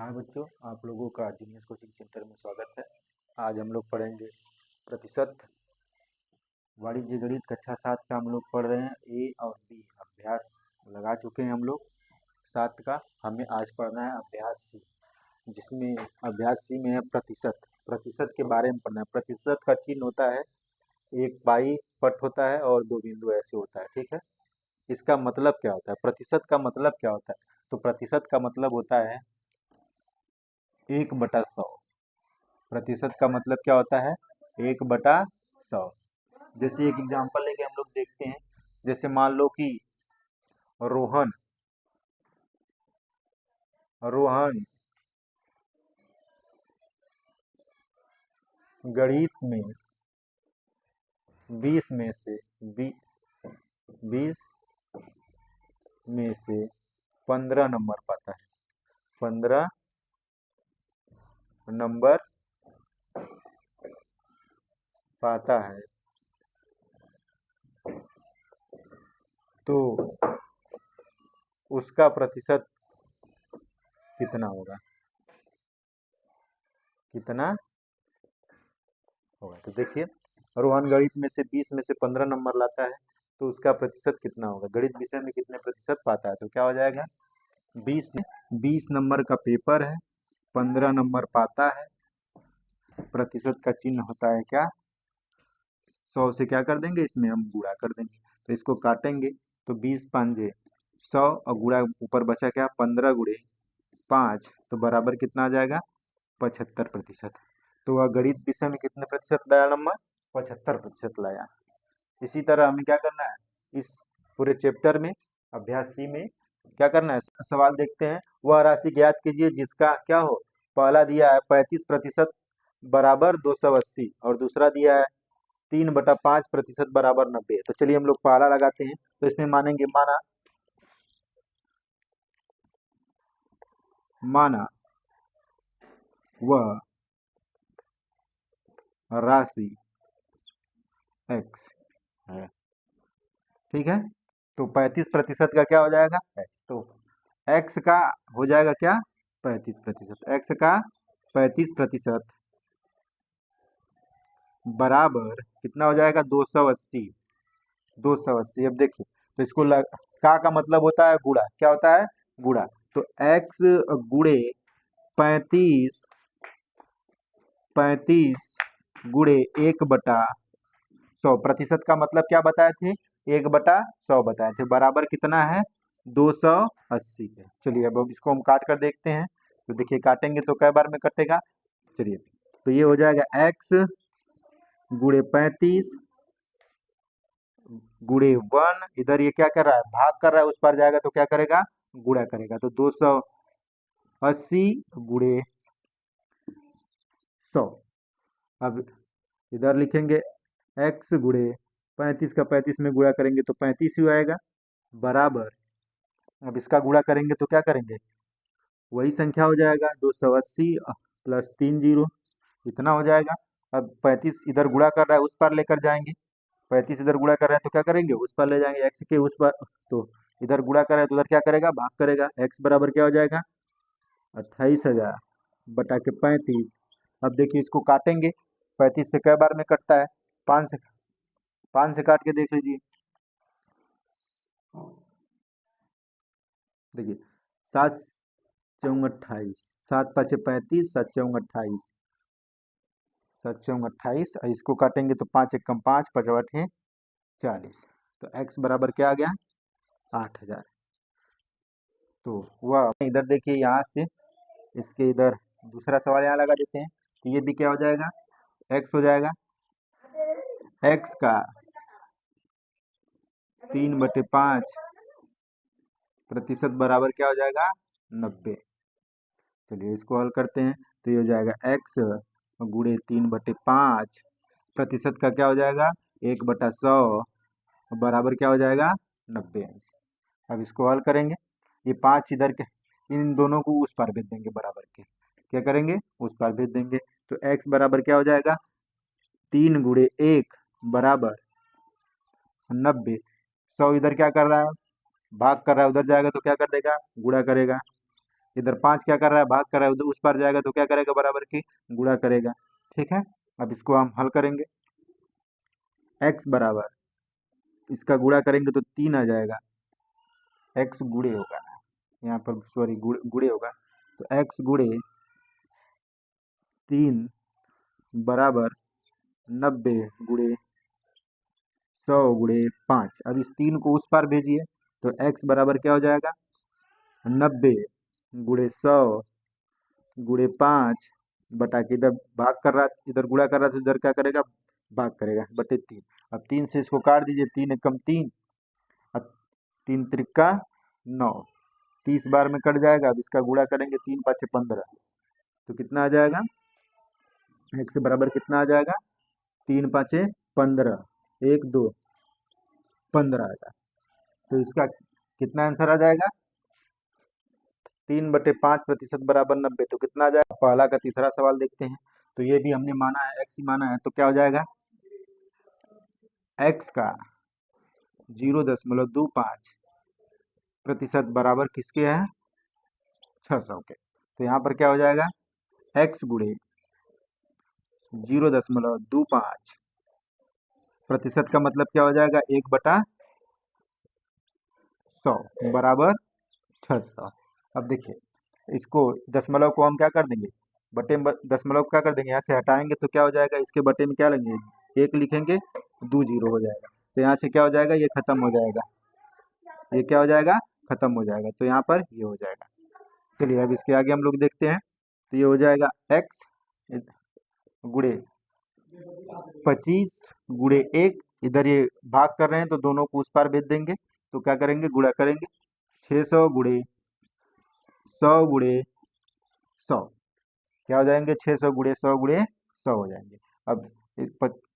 हाँ बच्चों, आप लोगों का जीनियस कोचिंग सेंटर में स्वागत है। आज हम लोग पढ़ेंगे प्रतिशत। वाणिज्य गणित कक्षा 7 का हम लोग पढ़ रहे हैं। ए और बी अभ्यास लगा चुके हैं हम लोग 7 का। हमें आज पढ़ना है अभ्यास सी, जिसमें अभ्यास सी में है प्रतिशत। प्रतिशत के बारे में पढ़ना है। प्रतिशत का चिन्ह होता है, एक पाई पट होता है और दो बिंदु ऐसे होता है, ठीक है। इसका मतलब क्या होता है, प्रतिशत का मतलब क्या होता है? तो प्रतिशत का मतलब होता है 1/100। प्रतिशत का मतलब क्या होता है? 1/100। जैसे एक एग्जांपल लेके हम लोग देखते हैं। जैसे मान लो कि रोहन रोहन गणित में 20 में से 20 में से 15 नंबर पाता है। 15 नंबर पाता है, तो उसका प्रतिशत कितना होगा? कितना होगा? तो देखिए, रोहन गणित में से 20 में से 15 नंबर लाता है, तो उसका प्रतिशत कितना होगा? गणित विषय में कितने प्रतिशत पाता है? तो क्या हो जाएगा? 20 नंबर का पेपर है, 15 नंबर पाता है। प्रतिशत का चिन्ह होता है क्या? 100 से क्या कर देंगे, इसमें हम गुणा कर देंगे। तो इसको काटेंगे तो 20 पंजे 100 और गुणा ऊपर बचा क्या? 15 गुणे 5, तो बराबर कितना आ जाएगा? 75%। तो वह गणित विषय में कितने प्रतिशत लाया नंबर? 75% लाया। इसी तरह हमें क्या करना है, इस पूरे चैप्टर में अभ्यास सी में क्या करना है? सवाल देखते हैं। वह राशि ज्ञात कीजिए जिसका क्या हो। पहला दिया है 35% बराबर 280 और दूसरा दिया है 3/5% बराबर 90। तो चलिए हम लोग पहला लगाते हैं। तो इसमें मानेंगे, माना माना वह राशि x है, ठीक है। तो 35% का क्या हो जाएगा? x। तो x का हो जाएगा क्या? 35%। x का 35% बराबर कितना हो जाएगा? 280। 280। अब देखिए, तो इसको का मतलब होता है गुणा। क्या होता है? गुणा। तो x गुणे 35 35 गुणे 1/100। प्रतिशत का मतलब क्या बताए थे? 1/100 बताए थे। बराबर कितना है? 280 है। चलिए अब इसको हम काट कर देखते हैं। तो देखिए, काटेंगे तो कै बार में कटेगा? चलिए, तो ये हो जाएगा x गुणे 35 गुणे 1। इधर ये क्या कर रहा है? भाग कर रहा है। उस पर जाएगा तो क्या करेगा? गुणा करेगा। तो 280 गुणे 100। अब इधर लिखेंगे x गुणे 35 का 35 में गुणा करेंगे तो 35 ही आएगा, बराबर। अब इसका गुणा करेंगे तो क्या करेंगे? वही संख्या हो जाएगा, 280 प्लस 3 जीरो, इतना हो जाएगा। अब 35 इधर गुणा कर रहा है, उस पर लेकर जाएंगे। 35 इधर गुणा कर रहा है तो क्या करेंगे? उस पर ले जाएंगे, x के उस पर। तो इधर गुणा कर रहा है तो उधर क्या करेगा? भाग करेगा। x बराबर क्या हो जाएगा? 28,000 बटा के 35। अब देखिए, इसको काटेंगे। 35 से कई बार में कटता है? 5 से काट के देख लीजिए। देखिए, 7×4 = 28, 7×5 = 35, 7×4 = 28, 7×4 = 28। और इसको काटेंगे तो 5 × 1 = 5, 5×8 = 40। तो x बराबर क्या आ गया? 8,000। तो वह इधर देखिए, यहाँ से इसके इधर दूसरा सवाल यहाँ लगा देते हैं। तो ये भी क्या हो जाएगा? x हो जाएगा। x का 3/5 प्रतिशत बराबर क्या हो जाएगा? 90। चलिए इसको हल करते हैं। तो ये हो जाएगा x गुणे 3/5 प्रतिशत का क्या हो जाएगा? 1/100 बराबर क्या हो जाएगा? 90 अंश। अब इसको हल करेंगे। ये 5 इधर के, इन दोनों को उस पार भेज देंगे बराबर के। क्या करेंगे? उस पार भेज देंगे। तो x बराबर क्या हो जाएगा? 3 गुणे 1 बराबर 90। 100 इधर क्या कर रहा है? भाग कर रहा है, उधर जाएगा तो क्या कर देगा? गुणा करेगा। इधर 5 क्या कर रहा है, भाग कर रहा है, उधर उस पार जाएगा तो क्या करेगा, बराबर की गुणा करेगा। ठीक है, अब इसको हम हल करेंगे। x बराबर, इसका गुणा करेंगे तो 3 आ जाएगा, x गुणे होगा, यहाँ पर सॉरी गुणे होगा, तो x गुणे 3 बराबर 90 गुणे 100 गुणे 5। अब इस 3 को उस पार भेजिए तो x बराबर क्या हो जाएगा, 90 गुणे 100 गुणे 5 बटा के इधर भाग कर रहा, इधर गुणा कर रहा था, इधर क्या करेगा, भाग करेगा, बटे 3। अब 3 से इसको काट दीजिए, 3 एकम 3, अब 3 त्रिका 9, 30 बार में कट जाएगा। अब इसका गुणा करेंगे, 3 पाँचे 15, तो कितना आ जाएगा, x बराबर कितना आ जाएगा, 3 पाँचे 15, 1 2 15 आएगा। तो इसका कितना आंसर आ जाएगा, 3/5% बराबर 90, तो कितना आ जाएगा। पहला का तीसरा सवाल देखते हैं। तो ये भी हमने माना है, x ही माना है, तो क्या हो जाएगा, x का 0.25% बराबर किसके है, 600 के। तो यहाँ पर क्या हो जाएगा, x गुणे 0.25% का मतलब क्या हो जाएगा, 1/100 बराबर 600। अब देखिए, इसको दशमलव को हम क्या कर देंगे, बटे में दशमलव क्या कर देंगे, यहाँ से हटाएंगे तो क्या हो जाएगा, इसके बटे में क्या लेंगे, 1 लिखेंगे, 2 0 हो जाएगा, तो यहाँ से क्या हो जाएगा, ये खत्म हो जाएगा, ये क्या हो जाएगा, खत्म हो जाएगा, तो यहाँ पर ये हो जाएगा। चलिए अब इसके आगे हम लोग देखते हैं। तो ये हो जाएगा x गुणे 25 गुणे 1, इधर ये भाग कर रहे हैं तो दोनों को उस पार भेज देंगे, तो क्या करेंगे, गुणा करेंगे, 600 गुणे 100 गुणे 100, क्या हो जाएंगे, 600 गुणे 100 गुणे 100 हो जाएंगे। अब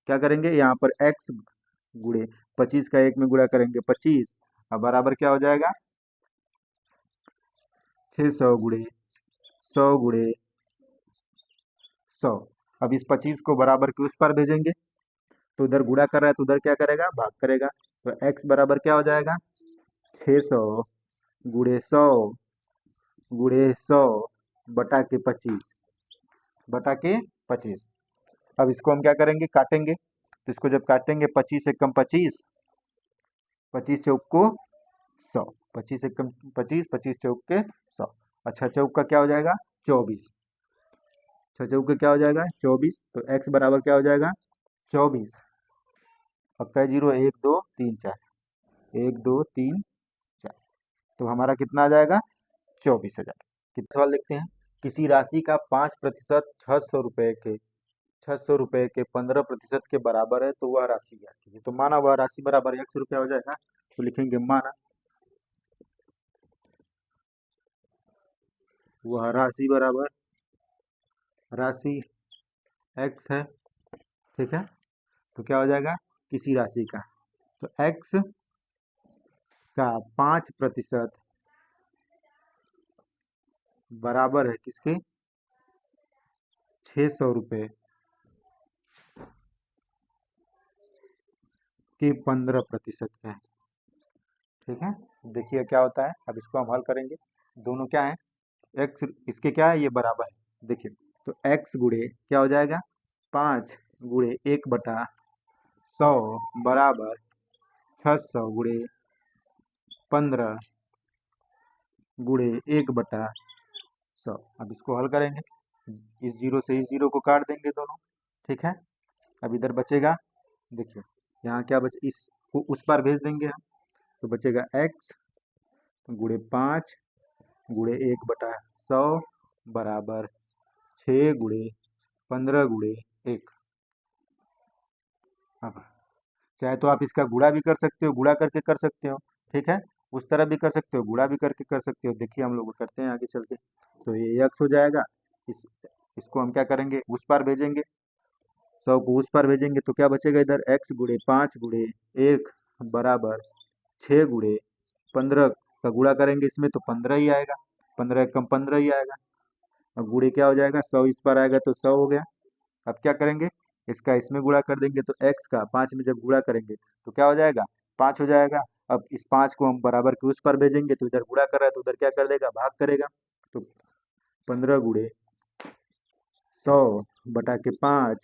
क्या करेंगे, यहाँ पर x गुणे 25 का 1 में गुणा करेंगे 25, अब बराबर क्या हो जाएगा, 600 गुणे 100 गुणे 100। अब इस 25 को बराबर के उस पर भेजेंगे, तो उधर गुणा कर रहा है तो उधर क्या करेगा, भाग करेगा, तो x बराबर क्या हो जाएगा, 600 गुणे 100 गुणे 100 बटा के 25 बटा के 25। अब इसको हम क्या करेंगे, काटेंगे, तो इसको जब काटेंगे, 25 एकम 25, 25 चौक को 100, 25 एकम 25, 25 चौक के 100, अच्छा चौक का क्या हो जाएगा, 24, अच्छा चौक का क्या हो जाएगा, 24, तो x बराबर क्या हो जाएगा, 24, पक्का 0, 1 2 3 4, 1 2 3 4, तो हमारा कितना आ जाएगा, 24,000। कितना सवाल देखते हैं। किसी राशि का 5% 600 रुपए के 15% के बराबर है, तो वह राशि ज्ञात कीजिए। तो माना वह राशि बराबर 100 रुपया हो जाएगा, तो लिखेंगे माना वह राशि बराबर, राशि x है, ठीक है, तो क्या हो जाएगा, किसी राशि का, तो x का 5% बराबर है किसके, 600 रुपये के 15% का है। ठीक है, देखिए क्या होता है। अब इसको हम हल करेंगे, दोनों क्या है, एक्स इसके क्या है, ये बराबर है, देखिए, तो x गुणे क्या हो जाएगा, 5 गुणे 1/100 बराबर 600 गुणे 15 गुणे 1/100। अब इसको हल करेंगे, इस जीरो से इस जीरो को काट देंगे दोनों, ठीक है। अब इधर बचेगा, देखिए यहाँ क्या बचे, इस को उस पार भेज देंगे हम, तो बचेगा x गुणे 5 गुणे 1/100 बराबर 6 गुणे 15 गुणे 1। अब चाहे तो आप इसका गुणा भी कर सकते हो, गुणा करके कर सकते हो, ठीक है, उस तरह भी कर सकते हो, गुणा भी करके कर सकते हो। देखिए हम लोग करते हैं आगे चल के, तो ये x हो जाएगा, इसको हम क्या करेंगे, उस पार भेजेंगे, 100 को उस पार भेजेंगे, तो क्या बचेगा इधर, x गुणे 5 गुणे 1 बराबर 6 गुणे 15 का गुणा करेंगे इसमें, तो 15 ही आएगा, 15 कम 15 ही आएगा, और गुणे क्या हो जाएगा, 100 इस पर आएगा तो 100 हो गया। अब क्या करेंगे, इसका इसमें गुणा कर देंगे, तो x का 5 में जब गुणा करेंगे तो क्या हो जाएगा, 5 हो जाएगा। अब इस 5 को हम बराबर के उस पर भेजेंगे, तो इधर गुणा कर रहा है तो उधर क्या कर देगा, भाग करेगा, तो 15 गुणे 100/5।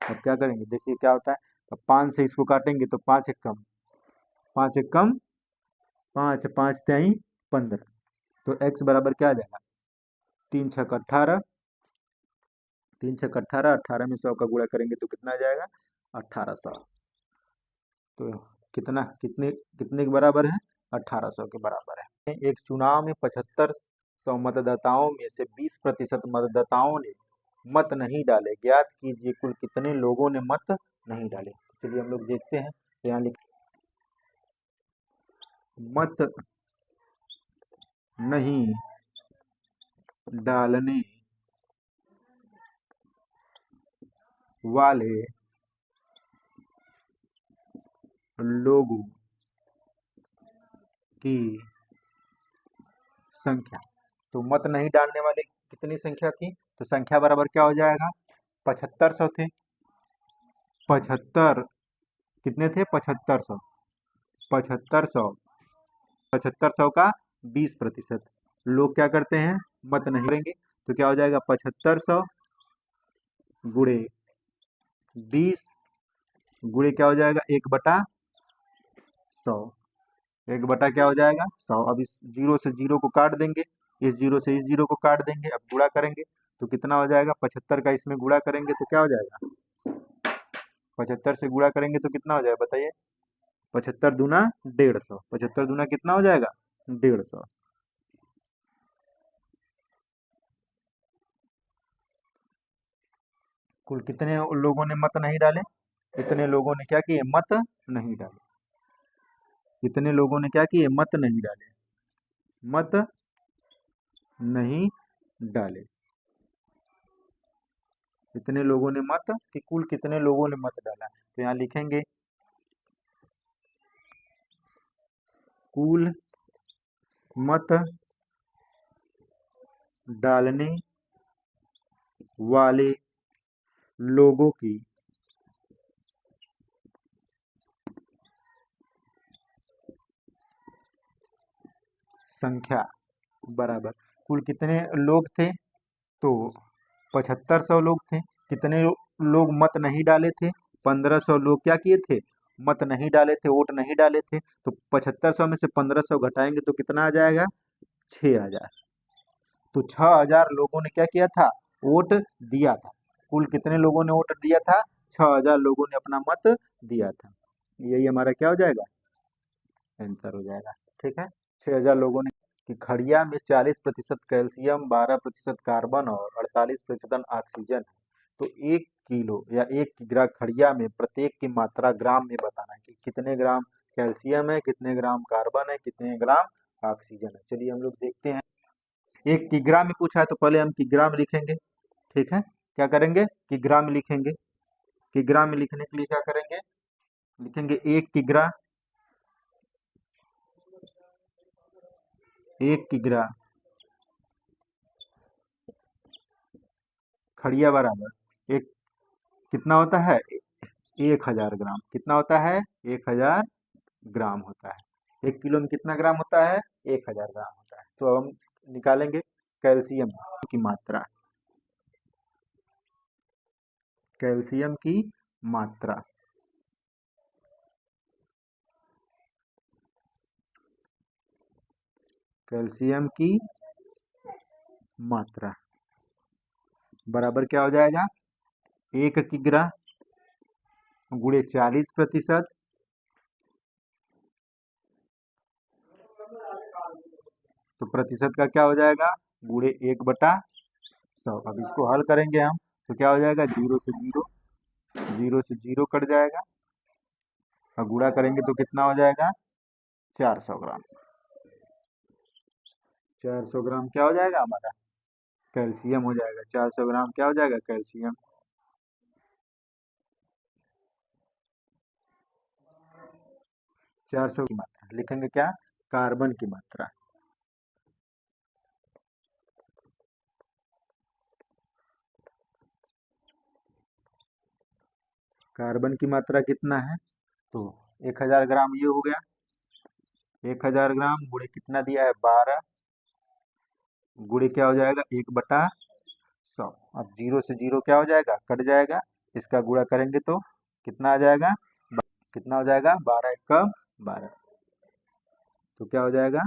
अब क्या करेंगे, देखिए क्या होता है। अब 5 से इसको काटेंगे तो 5 एक कम, 5 एक कम 5, 5 त्याई 15। तो x बराबर क्या आ जाएगा, 3 छक 18, 3 छक 18, 18 में 100 का गुणा करेंगे तो कितना आ जाएगा, 1800। तो कितना, कितने कितने के बराबर है, 1800 के बराबर है। एक चुनाव में 7500 मतदाताओं में से 20% मतदाताओं ने मत नहीं डाले, ज्ञात कीजिए कुल कितने लोगों ने मत नहीं डाले। चलिए हम लोग देखते हैं, तो यहाँ लिख, मत नहीं डालने वाले लोगों की संख्या। तो मत नहीं डालने वाले कितनी संख्या थी, तो संख्या बराबर क्या हो जाएगा, 7500 थे। 75 कितने थे, 7500, 7500, 7500 का 20%। लोग क्या करते हैं, मत नहीं करेंगे, तो क्या हो जाएगा, 7500 गुणे 20 गुणे क्या हो जाएगा, 1/100। 1/, क्या हो जाएगा, 100। अब इस जीरो से जीरो को काट देंगे, इस जीरो से इस जीरो को काट देंगे, अब गुणा करेंगे तो कितना हो जाएगा, 75 का इसमें गुणा करेंगे तो क्या हो जाएगा, 75 से गुणा करेंगे तो कितना हो जाएगा बताइए, 75 दूना 150, 75 दूना कितना हो जाएगा, 150। कुल कितने लोगों ने मत नहीं डाले, इतने लोगों ने क्या किए, मत नहीं डाले। इतने लोगों ने क्या किए, मत नहीं डाले, मत नहीं डाले। इतने लोगों ने मत, कि कुल कितने लोगों ने मत डाला, तो यहाँ लिखेंगे कुल मत डालने वाले लोगों की संख्या बराबर कुल कितने लोग थे, तो 7500 लोग थे। कितने लोग मत नहीं डाले थे, 1500 लोग क्या किए थे, मत नहीं डाले थे, वोट नहीं डाले थे। तो 7500 में से 1500 घटाएंगे तो कितना आ जाएगा, 6000। तो 6000 लोगों ने क्या किया था, वोट दिया था। कुल कितने लोगों ने वोट दिया था, 6000 लोगों ने अपना मत दिया था। यही हमारा क्या हो जाएगा, आंसर हो जाएगा। ठीक है, 6000 लोगों ने, कि खड़िया में 40% कैल्शियम, 12% कार्बन और 48% ऑक्सीजन है। तो 1 किलो या 1 किग्रा खड़िया में प्रत्येक की मात्रा ग्राम में बताना है, कि कितने ग्राम कैल्शियम है, कितने ग्राम कार्बन है, कितने ग्राम ऑक्सीजन है। चलिए हम लोग देखते हैं, 1 किग्रा में पूछा है तो पहले हम किग्रा में लिखेंगे। ठीक है, क्या करेंगे, किग्रा में लिखेंगे। किग्रा में लिखने के लिए क्या करेंगे, लिखेंगे 1 किग्रा, 1 किग्रा खड़िया बराबर एक, कितना होता है, 1000 ग्राम। कितना होता है, 1000 ग्राम होता है। 1 किलो में कितना ग्राम होता है, 1000 ग्राम होता है। तो अब हम निकालेंगे कैल्शियम की मात्रा, कैल्शियम की मात्रा। कैल्शियम की मात्रा बराबर क्या हो जाएगा, 1 किग्रा गुणे 40%, तो प्रतिशत का क्या हो जाएगा, गुणे 1/100। अब इसको हल करेंगे हम तो क्या हो जाएगा, जीरो से जीरो, जीरो से जीरो कट जाएगा, और गुणा करेंगे तो कितना हो जाएगा, 400 ग्राम। 400 ग्राम क्या हो जाएगा हमारा, कैल्शियम हो जाएगा। 400 ग्राम क्या हो जाएगा, कैल्शियम। 400 की मात्रा लिखेंगे क्या, कार्बन की मात्रा। कार्बन की मात्रा कितना है, तो 1000 ग्राम ये हो गया। 1000 ग्राम गुणे कितना दिया है, 12, गुणे क्या हो जाएगा 1/100। अब 0 से 0 क्या हो जाएगा, कट जाएगा। इसका गुणा करेंगे तो कितना आ जाएगा, कितना हो जाएगा 12 एक 12। तो क्या हो जाएगा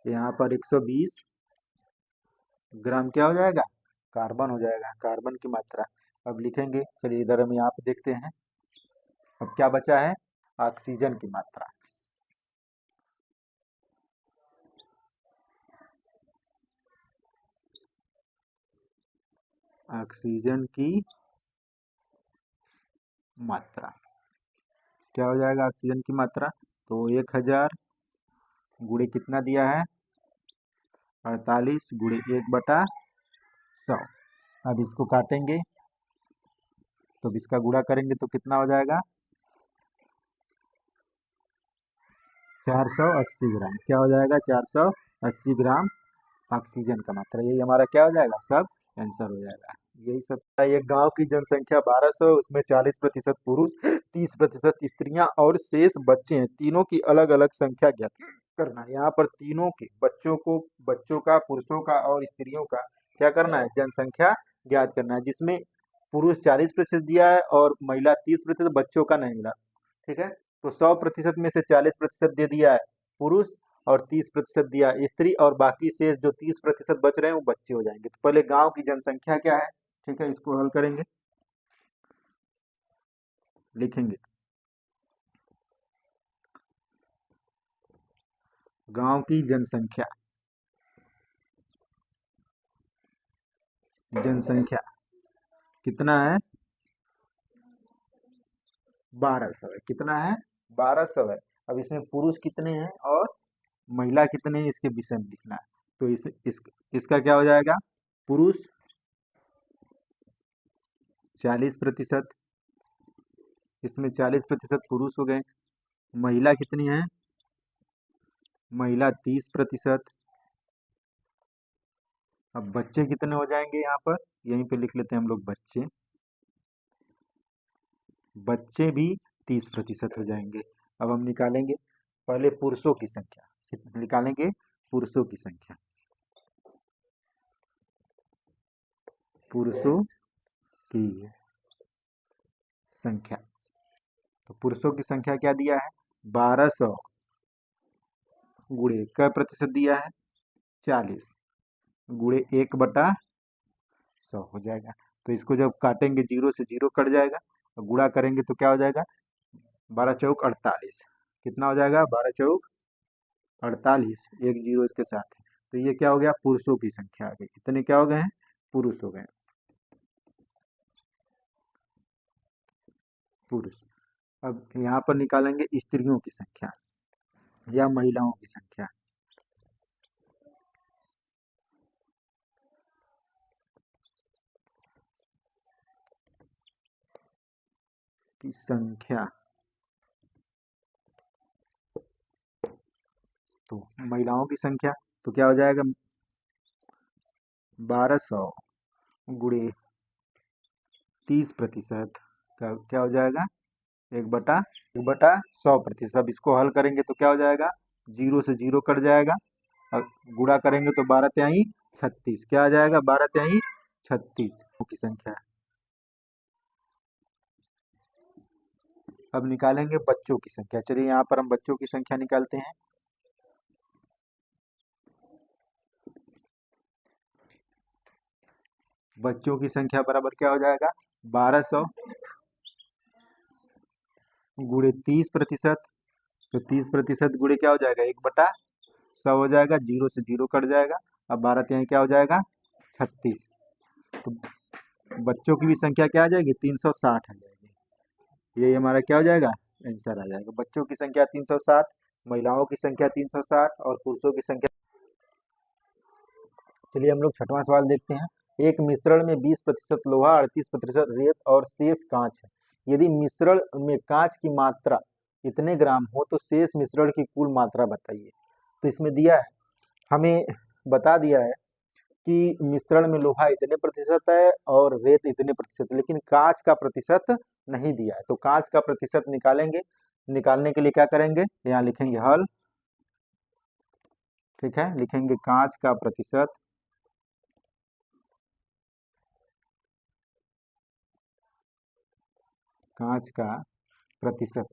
यहाँ पर 120 ग्राम क्या हो जाएगा, कार्बन हो जाएगा, कार्बन की मात्रा। अब लिखेंगे, चलिए इधर हम यहाँ पे देखते हैं। अब क्या बचा है, ऑक्सीजन की मात्रा। ऑक्सीजन की मात्रा क्या हो जाएगा, ऑक्सीजन की मात्रा। तो 1000 गुणे कितना दिया है 48 गुणे 1/100। अब इसको काटेंगे तो इसका गुणा करेंगे तो कितना हो जाएगा 480 ग्राम। क्या हो जाएगा 480 ग्राम ऑक्सीजन का मात्रा। यही हमारा क्या हो जाएगा, सब आंसर हो जाएगा। यही सब एक गांव की जनसंख्या 1200, उसमें 40% पुरुष, 30% स्त्रियां और शेष बच्चे हैं। तीनों की अलग अलग संख्या ज्ञात करना है। यहाँ पर तीनों के बच्चों का, पुरुषों का और स्त्रियों का क्या करना है, जनसंख्या ज्ञात करना है। जिसमें पुरुष 40% दिया है और महिला 30%, बच्चों का नहीं मिला। ठीक है, तो 100% में से 40% दे दिया है पुरुष और 30% दिया है स्त्री, और बाकी शेष जो 30% बच रहे हैं वो बच्चे हो जाएंगे। तो पहले गांव की जनसंख्या क्या है, ठीक है, इसको हल करेंगे, लिखेंगे गांव की जनसंख्या। जनसंख्या कितना है 1200 है। कितना है 1200 है। अब इसमें पुरुष कितने हैं और महिला कितने हैं, इसके विषय में लिखना है। तो इसका क्या हो जाएगा, पुरुष 40%, इसमें 40% पुरुष हो गए। महिला कितनी है, महिला 30%। अब बच्चे कितने हो जाएंगे, यहाँ पर यहीं पे लिख लेते हैं हम लोग बच्चे। बच्चे भी 30% हो जाएंगे। अब हम निकालेंगे पहले पुरुषों की संख्या, निकालेंगे पुरुषों की संख्या। पुरुषों की संख्या, तो पुरुषों की संख्या क्या दिया है 1200 गुणे क्या प्रतिशत दिया है 40 गुणे 1/100 हो जाएगा। तो इसको जब काटेंगे 0 से 0 कट जाएगा और गुणा करेंगे तो क्या हो जाएगा 12 चौक 48। कितना हो जाएगा 12 चौक 48, एक जीरो इसके साथ है। तो ये क्या हो गया, पुरुषों की संख्या आ गई। कितने क्या हो गए हैं, पुरुष हो गए, पुरुष। अब यहाँ पर निकालेंगे स्त्रियों की संख्या या महिलाओं की संख्या। की संख्या, तो महिलाओं की संख्या तो क्या हो जाएगा 1200 गुणे 30% का क्या हो जाएगा 1/100%। अब इसको हल करेंगे तो क्या हो जाएगा 0 से 0 कट जाएगा और गुणा करेंगे तो 12 तिहाई 36। क्या आ जाएगा 12 तिहाई 36 की संख्या है। अब निकालेंगे बच्चों की संख्या। चलिए यहाँ पर हम बच्चों की संख्या निकालते हैं। बच्चों की संख्या बराबर क्या हो जाएगा 1200 गुणे 30%। तो 30% गुणे क्या हो जाएगा 1/100 हो जाएगा, 0 से 0 कट जाएगा। अब 12 तिहाई क्या हो जाएगा 36। तो बच्चों की भी संख्या क्या आ जाएगी 360 आ जाएगी। यही हमारा क्या हो जाएगा आंसर आ जाएगा। बच्चों की संख्या 360, महिलाओं की संख्या 360 और पुरुषों की संख्या। चलिए हम लोग छठवां सवाल देखते हैं। एक मिश्रण में 20% लोहा, 38% रेत और शेष कांच है। यदि मिश्रण में कांच की मात्रा इतने ग्राम हो तो शेष मिश्रण की कुल मात्रा बताइए। तो इसमें दिया है, हमें बता दिया है कि मिश्रण में लोहा इतने प्रतिशत है और रेत इतने प्रतिशत, लेकिन कांच का प्रतिशत नहीं दिया है। तो कांच का प्रतिशत निकालेंगे। निकालने के लिए क्या करेंगे, यहाँ लिखेंगे हल। ठीक है, लिखेंगे कांच का प्रतिशत कांच का प्रतिशत,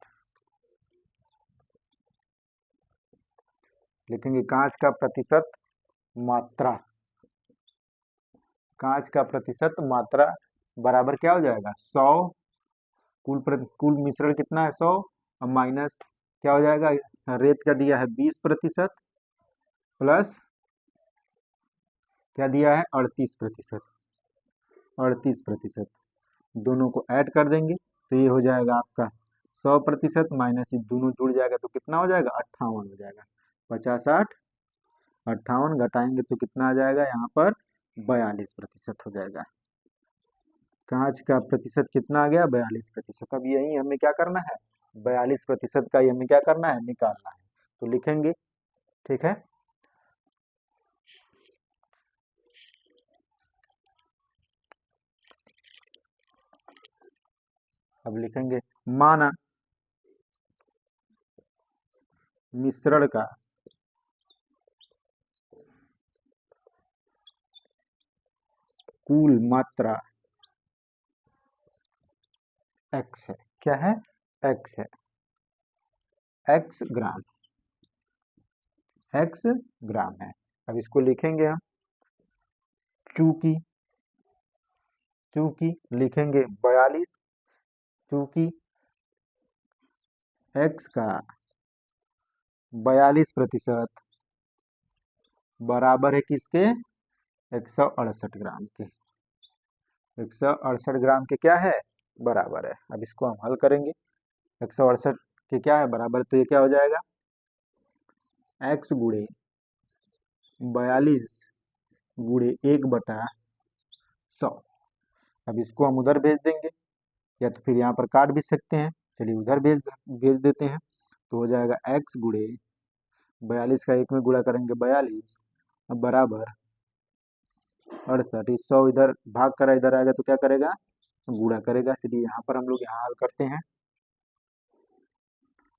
लिखेंगे कांच का प्रतिशत मात्रा, कांच का प्रतिशत मात्रा बराबर क्या हो जाएगा 100, कुल मिश्रण कितना है 100, और माइनस क्या हो जाएगा, रेत का दिया है 20% प्लस क्या दिया है 38%, 38% दोनों को ऐड कर देंगे तो ये हो जाएगा आपका 100% माइनस ये दोनों जुड़ जाएगा तो कितना हो जाएगा 58 हो जाएगा, 50 60 58 घटाएंगे तो कितना आ जाएगा यहाँ पर 42% हो जाएगा। कांच का प्रतिशत कितना आ गया 42%। अब यही हमें क्या करना है 42% का ही हमें क्या करना है निकालना है, तो लिखेंगे ठीक है। अब लिखेंगे माना मिश्रण का कुल मात्रा x है, क्या है x है, x ग्राम, x ग्राम है। अब इसको लिखेंगे हम चूंकि, चूंकि लिखेंगे 42, चूंकि x का 42% बराबर है किसके 168 ग्राम के, 168 ग्राम के क्या है बराबर है। अब इसको हम हल करेंगे 168 के क्या है बराबर, तो ये क्या हो जाएगा x गुणे 42 गुणे 1/100। अब इसको हम उधर भेज देंगे या तो फिर यहाँ पर काट भी सकते हैं, चलिए उधर भेज देते हैं तो हो जाएगा x गुणे 42 का 1 में गुणा करेंगे 42 अब बराबर 68, 100 इधर भाग करा इधर आएगा तो क्या करेगा गुणा करेगा। चलिए यहाँ पर हम लोग यहाँ हल करते हैं,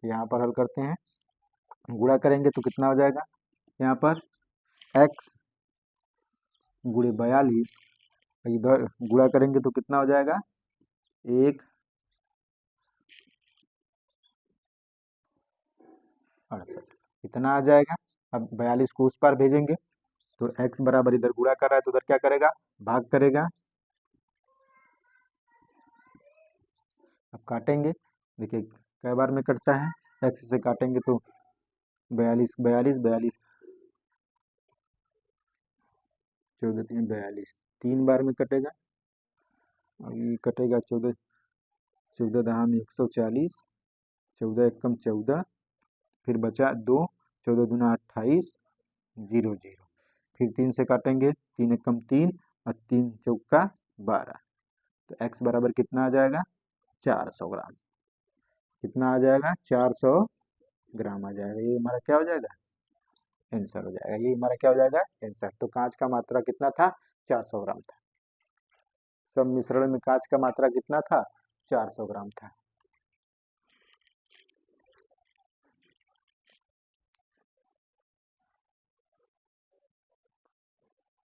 यहाँ पर हल करते हैं, गुणा करेंगे तो कितना हो जाएगा यहाँ पर x गुणे 42 इधर गुणा करेंगे तो कितना हो जाएगा 1 68 इतना आ जाएगा। अब 42 को उस पार भेजेंगे तो x बराबर इधर गुणा कर रहा है तो उधर क्या करेगा भाग करेगा। अब काटेंगे, देखिए कई बार में कटता है, x से काटेंगे तो 42 42 42 14 3 42 3 बार में कटेगा, और ये कटेगा 14 14 दहा में 140, 14 एकम 14, फिर बचा 2, 14 दूना 28 0 0, फिर 3 से काटेंगे 3 एकम 3 और 3 चौका 12, तो x बराबर कितना आ जाएगा 400 ग्राम, कितना आ जाएगा 400 ग्राम आ जाएगा। ये हमारा क्या हो जाएगा आंसर हो जाएगा, ये हमारा क्या हो जाएगा आंसर। तो कांच का मात्रा कितना था 400 ग्राम था, सब मिश्रण में कांच का मात्रा कितना था 400 ग्राम था।